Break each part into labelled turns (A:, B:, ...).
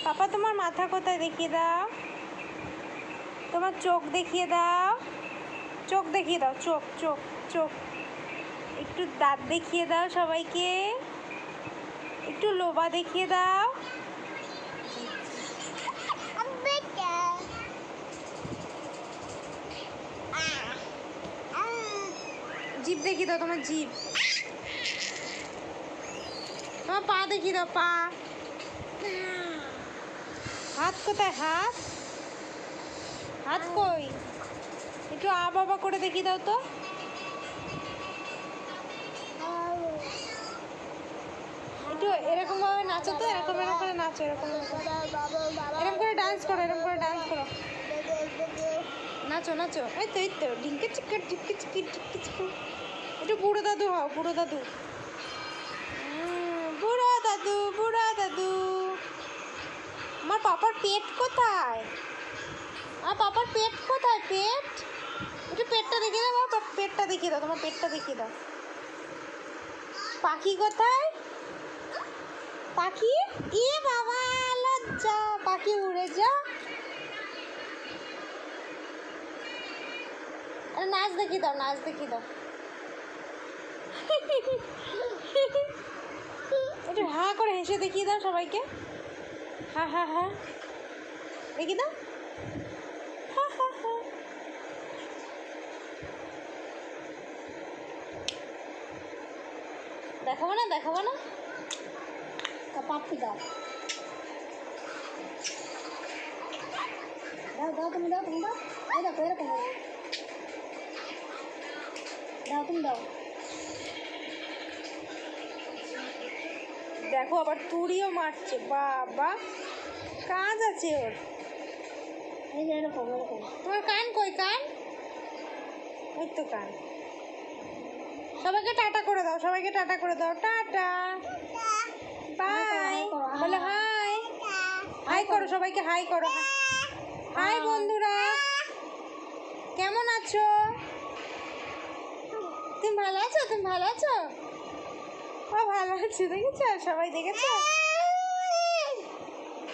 A: পাপা তোমার মাথা কোথায় দেখিয়ে দাও, তোমার চোখ দেখিয়ে দাও, চোখ দেখিয়ে দাও, চোখ চোখ চোখ, একটু দাঁত দেখিয়ে দাও সবাইকে, একটু লোবা দেখিয়ে দাও, জিভ দেখিয়ে দাও, তোমার জিভ, তোমার পা দেখিয়ে দাও, পা, হাত কোথায়, হাত, হাত কই, একটু আ বাবা করে দেখিয়ে দাও তো, একটু এরকম ভাবে নাচো তো, এরকম এরকম করে নাচো, এরকম এরকম করে ডান্স করো, এরকম করে ডান্স করো, নাচো নাচো, এই তো ঢিঙ্কে চিক্কে ঢিঙ্কে চিক্কি ঢিঙ্কে চিক্কি, একটু বুড়ো দাদু হও, বুড়ো দাদু, বুড়ো দাদু, বুড়ো দাদু। আমার পাপার পেট কোথায়, আমার পাপার পেট কোথায়, পেট, একটু পেটটা দেখিয়ে দাও, পেটটা দেখিয়ে দাও, তোমার পেটটা দেখিয়ে দাও, পাখি কোথায়, পাখি, এ বাবা লজ্জা, পাখি উড়ে যা, নাচ দেখিয়ে দাও, নাচ দেখিয়ে দাও, একটু হা করে হেসে দেখিয়ে দাও সবাইকে, হা হা হা দেখিয়ে দাও, হা হা হা, দেখাবো না, দেখাবো না, পাপ্পি দাও, দাও দাও, তুমি দাও, তুমি দাও, এই দেখো এরকম দাও, তুমি দাও, দেখো আবার তুড়িও মারছে, বাবা কাজ আছে ওর, এই যে এরকম এরকম, তোমার কান কই, কান, ওই তো কান, সবাইকে টাটা করে দাও, সবাইকে টাটা করে দাও, টাটা বাই, বলো হাই, হাই করো সবাইকে, হাই করো, হাই বন্ধুরা, কেমন আছো, তুমি ভালো আছো, তুমি ভালো আছো, ও ভালো আছি, দেখেছো সবাই, দেখেছো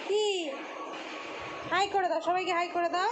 A: কি, হাই করে দাও সবাইকে, হাই করে দাও।